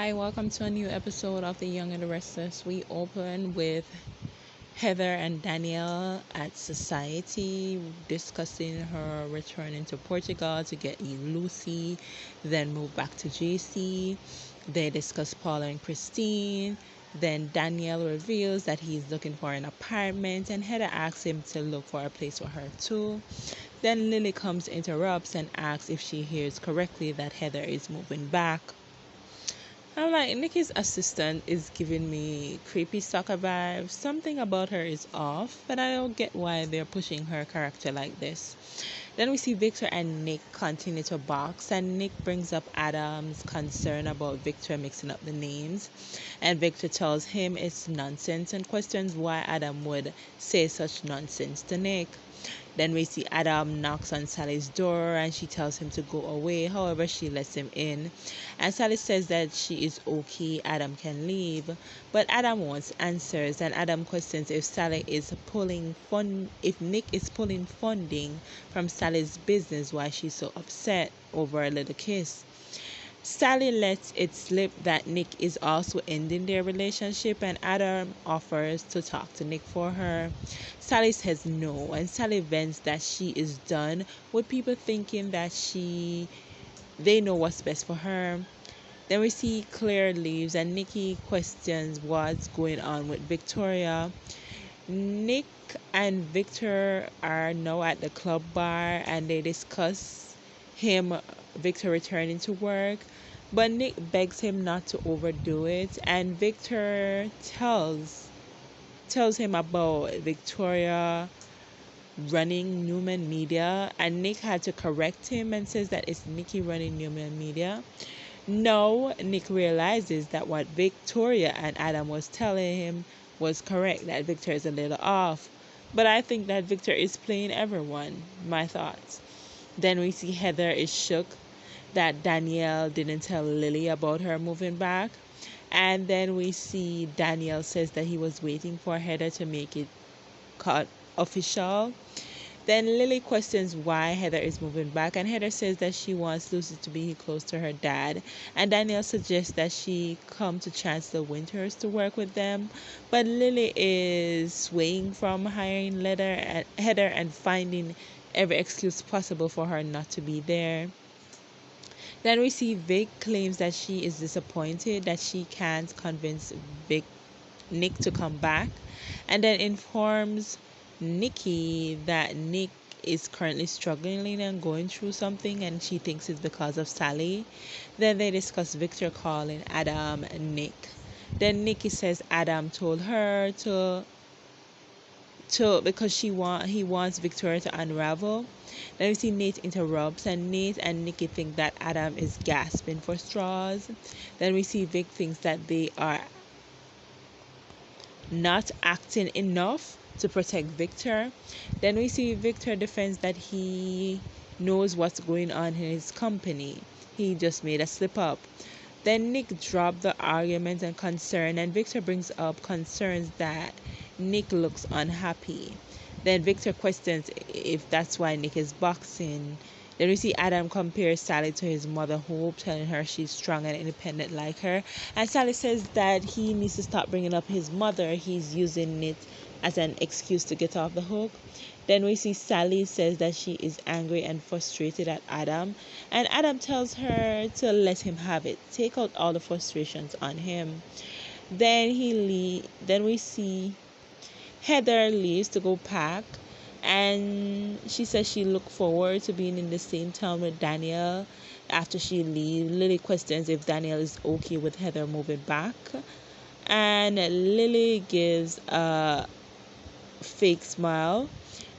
Hi, welcome to a new episode of The Young and the Restless. We open with Heather and Danielle at Society discussing her returning to Portugal to get Lucy, then move back to JC. They discuss Paula and Christine. Then Danielle reveals that he's looking for an apartment, and Heather asks him to look for a place for her too. Then Lily comes, interrupts, and asks if she hears correctly that Heather is moving back. I'm like, Nikki's assistant is giving me creepy stalker vibes. Something about her is off, but I don't get why they're pushing her character like this. Then we see Victor and Nick continue to box, and Nick brings up Adam's concern about Victor mixing up the names. And Victor tells him it's nonsense and questions why Adam would say such nonsense to Nick. Then we see Adam knocks on Sally's door and she tells him to go away. However, she lets him in. And Sally says that she is okay, Adam can leave. But Adam wants answers, and Adam questions if Nick is pulling funding from Sally's business, why she's so upset over a little kiss. Sally lets it slip that Nick is also ending their relationship, and Adam offers to talk to Nick for her. Sally says no, and Sally vents that she is done with people thinking that they know what's best for her. Then we see Claire leaves, and Nikki questions what's going on with Victoria. Nick and Victor are now at the club bar, and they discuss Victor returning to work. But Nick begs him not to overdo it, and Victor tells him about Victoria running Newman Media, and Nick had to correct him and says that it's Nikki running Newman Media. No, Nick realizes that what Victoria and Adam was telling him was correct, that Victor is a little off. But I think that Victor is playing everyone. My thoughts. Then we see Heather is shook that Danielle didn't tell Lily about her moving back. And then we see Danielle says that he was waiting for Heather to make it cut official. Then Lily questions why Heather is moving back, and Heather says that she wants Lucy to be close to her dad. And Danielle suggests that she come to Chancellor Winters to work with them. But Lily is swaying from hiring Heather and finding every excuse possible for her not to be there. Then we see Vic claims that she is disappointed that she can't convince Nick to come back, and then informs Nikki that Nick is currently struggling and going through something, and she thinks it's because of Sally. Then they discuss Victor calling Adam Nick. Then Nikki says Adam told her to because he wants Victoria to unravel. Then we see Nate interrupts, and Nate and Nikki think that Adam is gasping for straws. Then we see Vic thinks that they are not acting enough to protect Victor. Then we see Victor defends that he knows what's going on in his company. He just made a slip up. Then Nick dropped the argument and concern, and Victor brings up concerns that Nick looks unhappy. Then Victor questions if that's why Nick is boxing. Then we see Adam compare Sally to his mother Hope, telling her she's strong and independent like her. And Sally says that he needs to stop bringing up his mother. He's using it as an excuse to get off the hook. Then we see Sally says that she is angry and frustrated at Adam. And Adam tells her to let him have it. Take out all the frustrations on him. Then we see Heather leaves to go pack, and she says she looked forward to being in the same town with Danielle after she leaves. Lily questions if Danielle is okay with Heather moving back, and Lily gives a fake smile.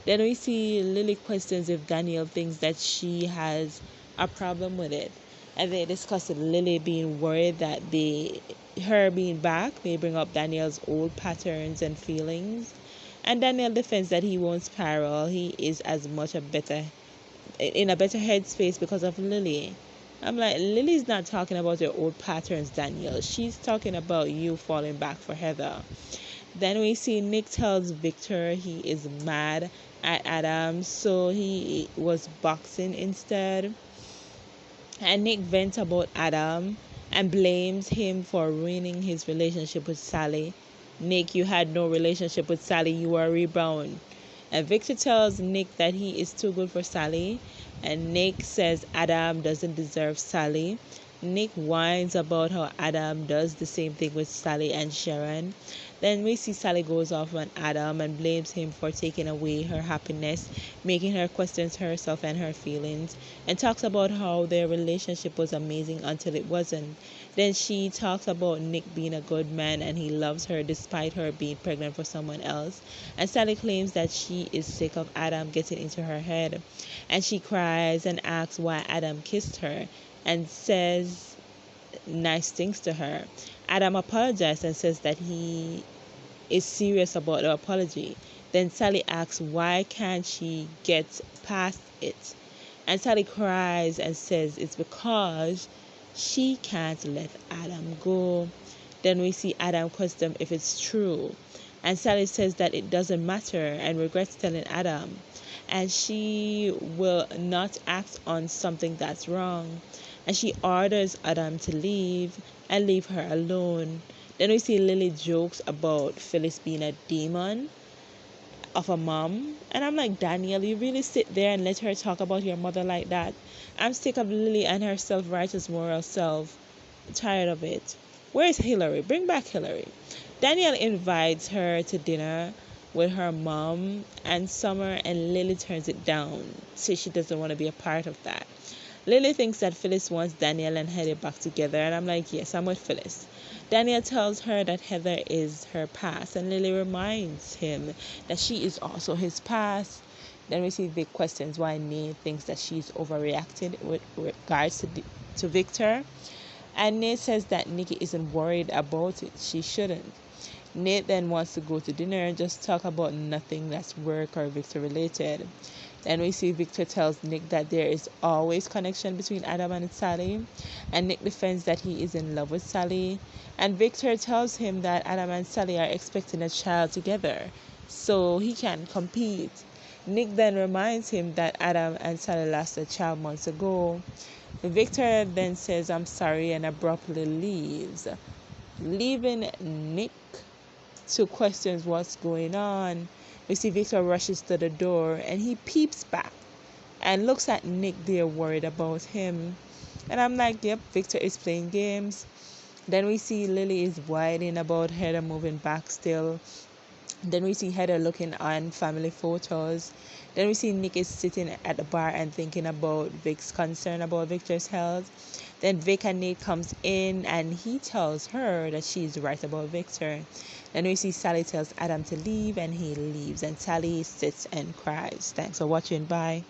Then we see Lily questions if Danielle thinks that she has a problem with it, and they discuss Lily being worried that her being back may bring up Danielle's old patterns and feelings. And Daniel defends that he won't spiral. He is as much in a better headspace because of Lily. I'm like, Lily's not talking about your old patterns, Daniel. She's talking about you falling back for Heather. Then we see Nick tells Victor he is mad at Adam, so he was boxing instead. And Nick vents about Adam and blames him for ruining his relationship with Sally. Nick, you had no relationship with Sally, you were a rebound. And Victor tells Nick that he is too good for Sally, and Nick says Adam doesn't deserve Sally. Nick whines about how Adam does the same thing with Sally and Sharon. Then we see Sally goes off on Adam and blames him for taking away her happiness, making her question herself and her feelings, and talks about how their relationship was amazing until it wasn't. Then she talks about Nick being a good man and he loves her despite her being pregnant for someone else. And Sally claims that she is sick of Adam getting into her head. And she cries and asks why Adam kissed her and says nice things to her. Adam apologizes and says that he is serious about the apology. Then Sally asks why can't she get past it. And Sally cries and says it's because she can't let Adam go. Then we see Adam question if it's true. And Sally says that it doesn't matter and regrets telling Adam. And she will not act on something that's wrong. And she orders Adam to leave and leave her alone. Then we see Lily jokes about Phyllis being a demon of a mom. And I'm like, Daniel, you really sit there and let her talk about your mother like that? I'm sick of Lily and her self-righteous moral self. Tired of it. Where's Hillary? Bring back Hillary. Daniel invites her to dinner with her mom and Summer, and Lily turns it down. Says she doesn't want to be a part of that. Lily thinks that Phyllis wants Daniel and Heather back together, and I'm like, yes, I'm with Phyllis. Daniel tells her that Heather is her past, and Lily reminds him that she is also his past. Then we see Vic questions why Nate thinks that she's overreacted with regards to Victor. And Nate says that Nikki isn't worried about it. She shouldn't. Nate then wants to go to dinner and just talk about nothing that's work or Victor related. Then we see Victor tells Nick that there is always connection between Adam and Sally. And Nick defends that he is in love with Sally. And Victor tells him that Adam and Sally are expecting a child together, so he can compete. Nick then reminds him that Adam and Sally lost a child months ago. Victor then says, I'm sorry, and abruptly leaves, leaving Nick to question what's going on. We see Victor rushes to the door and he peeps back and looks at Nick there worried about him. And I'm like, yep, Victor is playing games. Then we see Lily is whining about Heather moving back still. Then we see Heather looking on family photos. Then we see Nick is sitting at the bar and thinking about Vic's concern about Victor's health. Then Vic and Nate comes in and he tells her that she's right about Victor. Then we see Sally tells Adam to leave and he leaves. And Sally sits and cries. Thanks for watching. Bye.